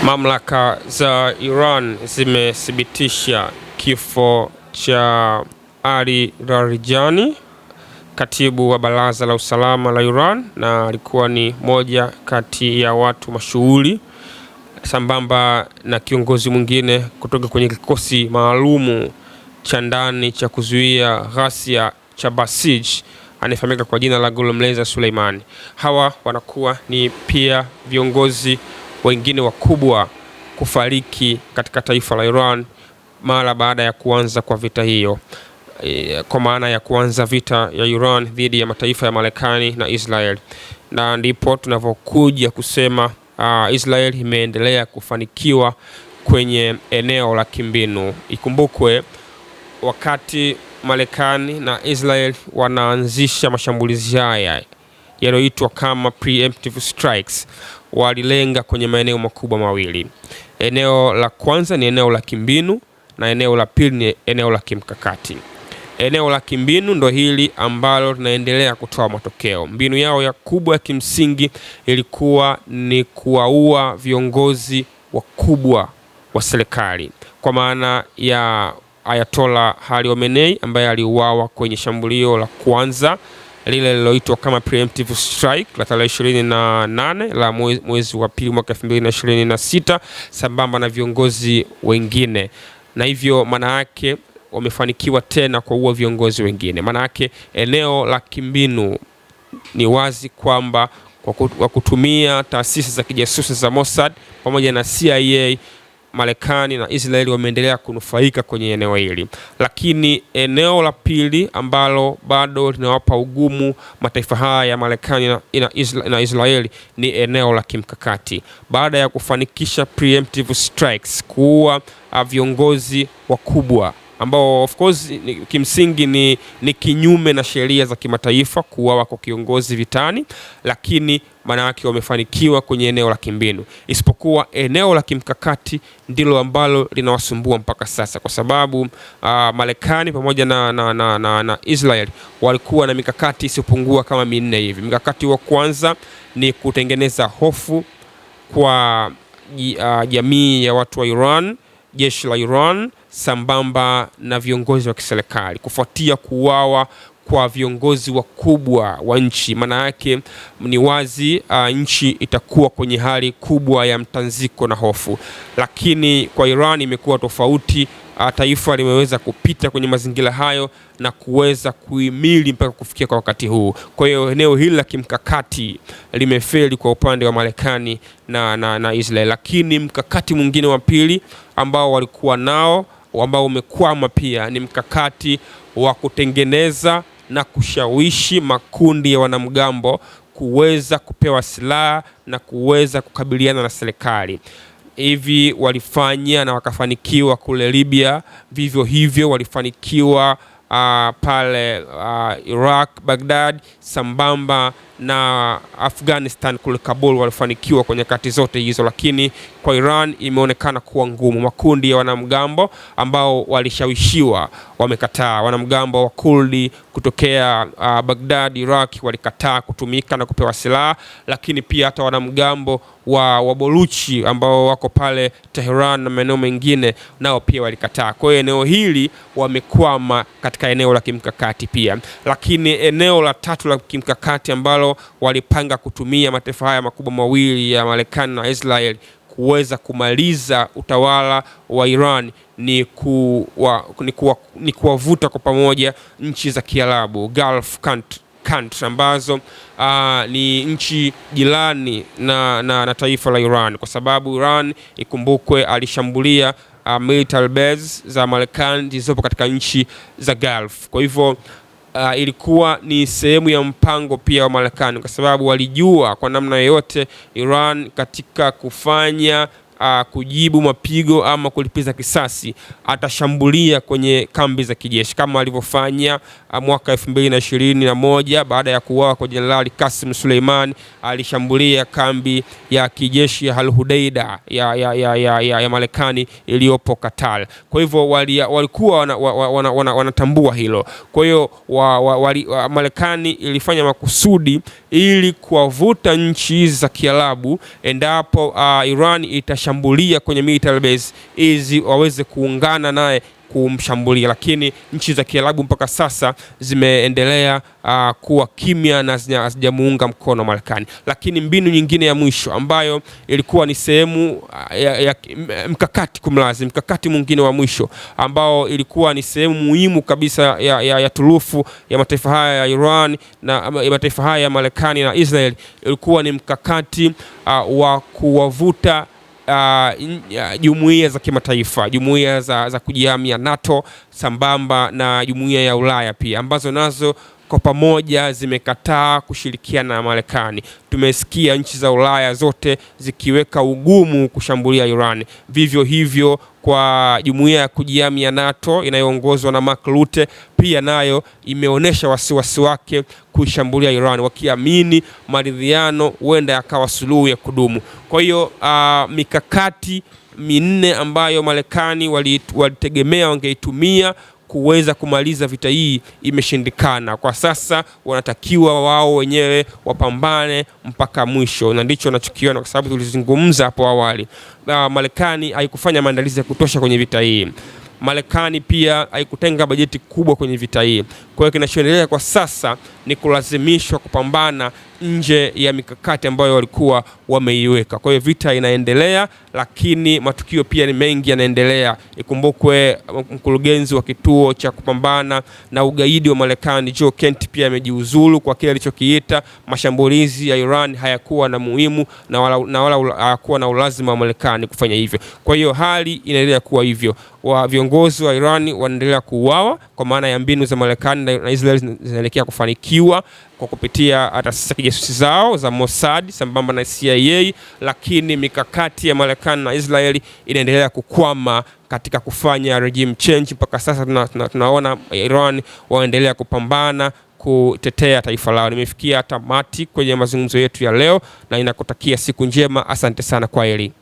Mamlaka za Iran zimethibitisha kifo cha Ali Larijani, katibu wa Baraza la Usalama la Iran, na alikuwa ni moja kati ya watu mashuhuri, sambamba na kiongozi mwingine kutoka kwenye kikosi maalumu cha ndani cha kuzuia ghasia cha Basij, anayefahamika kwa jina la Ghulam Suleimani. Hawa wanakuwa ni pia viongozi wengine wakubwa kufariki katika taifa la Iran mara baada ya kuanza kwa vita hiyo, kwa maana ya kuanza vita ya Iran dhidi ya mataifa ya Marekani na Israel. Na ndipo tunavyokuja kusema Israel imeendelea kufanikiwa kwenye eneo la kimbinu. Ikumbukwe wakati Marekani na Israel wanaanzisha mashambulizi haya yaliyoitwa kama preemptive strikes, walilenga kwenye maeneo makubwa mawili. Eneo la kwanza ni eneo la kimbinu na eneo la pili ni eneo la kimkakati. Eneo la kimbinu ndo hili ambalo linaendelea kutoa matokeo. Mbinu yao ya kubwa ya kimsingi ilikuwa ni kuwaua viongozi wakubwa wa serikali, kwa maana ya Ayatollah Ali Khamenei ambaye aliuawa kwenye shambulio la kwanza lile liloitwa kama preemptive strike la tarehe 28 la mwezi wa pili mwaka 2026, sambamba na viongozi wengine. Na hivyo maana yake wamefanikiwa tena kuua viongozi wengine. Maana yake eneo la kimbinu ni wazi kwamba kwa kutumia taasisi za kijasusi za Mossad pamoja na CIA, Marekani na Israeli wameendelea kunufaika kwenye eneo hili. Lakini eneo la pili ambalo bado linawapa ugumu mataifa haya ya Marekani na Israeli ni eneo la kimkakati. Baada ya kufanikisha preemptive strikes, kuua viongozi wakubwa ambao of course kimsingi ni kinyume na sheria za kimataifa kuuawa kwa kiongozi vitani, lakini maana yake wamefanikiwa kwenye eneo la kimbinu. Isipokuwa eneo la kimkakati ndilo ambalo linawasumbua mpaka sasa, kwa sababu Marekani pamoja na Israel walikuwa na mikakati isipungua kama 4 hivi. Mikakati wa kwanza ni kutengeneza hofu kwa jamii ya watu wa Iran, jeshi la Iran, sambamba na viongozi wa kiserikali kufuatia kuuawa kwa viongozi wakubwa wa nchi. Maana yake ni wazi nchi itakuwa kwenye hali kubwa ya mtanziko na hofu. Lakini kwa Iran imekuwa tofauti. Taifa limeweza kupita kwenye mazingira hayo na kuweza kuhimili mpaka kufikia kwa wakati huu. Kwa hiyo eneo hili la kimkakati limefeli kwa upande wa Marekani na Israel. Lakini mkakati mwingine wa pili ambao walikuwa nao, ambao umekwama pia, ni mkakati wa kutengeneza na kushawishi makundi ya wanamgambo kuweza kupewa silaha na kuweza kukabiliana na serikali. Hivi walifanya na wakafanikiwa kule Libya, vivyo hivyo walifanikiwa pale Iraq, Baghdad, sambamba na Afghanistan kule Kabul walifanikiwa kwenye kati zote hizo. Lakini kwa Iran imeonekana kuwa ngumu. Makundi ya wanamgambo ambao walishawishiwa wamekataa. Wanamgambo wa Kurdi kutokea Baghdad, Iraq walikataa kutumika na kupewa silaha, lakini pia hata wanamgambo wa Boluchi ambao wako pale Tehran na maeneo mengine nao pia walikataa. Kwa hiyo eneo hili wamekwama katika eneo la kimkakati pia. Lakini eneo la tatu la kimkakati ambalo walipanga kutumia mataifa haya makubwa mawili ya Marekani na Israel kuweza kumaliza utawala wa Iran ni kuwavuta kwa pamoja nchi za Kiarabu, Gulf country ambazo ni nchi jirani na taifa la Iran, kwa sababu Iran, ikumbukwe, alishambulia military bases za Marekani zilizopo katika nchi za Gulf. Kwa hivyo ilikuwa ni sehemu ya mpango pia wa Marekani, kwa sababu walijua kwa namna yoyote Iran katika kufanya kujibu mapigo ama kulipiza kisasi atashambulia kwenye kambi za kijeshi kama alivyofanya mwaka 2021 baada ya kuuawa kwa Jenerali Qasem Soleimani. Alishambulia kambi ya kijeshi ya Al Hudaida ya Marekani iliyopo Qatar. Kwa hivyo walikuwa wanatambua hilo. Kwa hiyo Marekani ilifanya makusudi ili kuwavuta nchi za Kiarabu endapo Iran kushambulia kwenye military base ili waweze kuungana naye kumshambulia, lakini nchi za Kiarabu mpaka sasa zimeendelea kuwa kimya na hazijamuunga mkono Marekani. Lakini mbinu nyingine ya mwisho ambayo ilikuwa ni sehemu ya mkakati mwingine wa mwisho ambao ilikuwa ni sehemu muhimu kabisa ya turufu ya mataifa haya ya Iran na mataifa haya ya Marekani na Israel, ilikuwa ni mkakati wa kuwavuta jumuiya za kimataifa, jumuiya za kujihamia NATO sambamba na jumuiya ya Ulaya pia, ambazo nazo kwa pamoja zimekataa kushirikiana na Marekani. Tumesikia nchi za Ulaya zote zikiweka ugumu kushambulia Iran. Vivyo hivyo kwa jumuiya ya kujihamia NATO inayoongozwa na Mark Rutte pia nayo imeonyesha wasiwasi wake kushambulia Iran, wakiamini maridhiano huenda yakawa suluhu ya kudumu. Kwa hiyo mikakati minne ambayo Marekani walitegemea wangeitumia kuweza kumaliza vita hii imeshindikana. Kwa sasa wanatakiwa wao wenyewe wapambane mpaka mwisho, na ndicho nachokiona, kwa sababu tulizungumza hapo awali, Marekani haikufanya maandalizi ya kutosha kwenye vita hii. Marekani pia haikutenga bajeti kubwa kwenye vita hii. Kwa hiyo kinachoendelea kwa sasa ni kulazimishwa kupambana nje ya mikakati ambayo walikuwa wameiweka. Kwa hiyo vita inaendelea, lakini matukio pia ni mengi yanaendelea. Ikumbukwe mkurugenzi wa kituo cha kupambana na ugaidi wa Marekani Joe Kent pia amejiuzulu kwa kile alichokiita mashambulizi ya Iran hayakuwa na muhimu na wala hayakuwa na ulazima wa Marekani kufanya hivyo. Kwa hiyo hali inaendelea kuwa hivyo. Viongozi wa Iran wanaendelea kuuawa, kwa maana ya mbinu za Marekani na Israel zinaelekea kufanikiwa kwa kupitia taasisi za kijasusi zao za Mossad sambamba na CIA, lakini mikakati ya Marekani na Israeli inaendelea kukwama katika kufanya regime change. Mpaka sasa tunaona Iran waendelea kupambana kutetea taifa lao. Nimefikia tamati kwenye mazungumzo yetu ya leo na ninakutakia siku njema. Asante sana, kwa heri.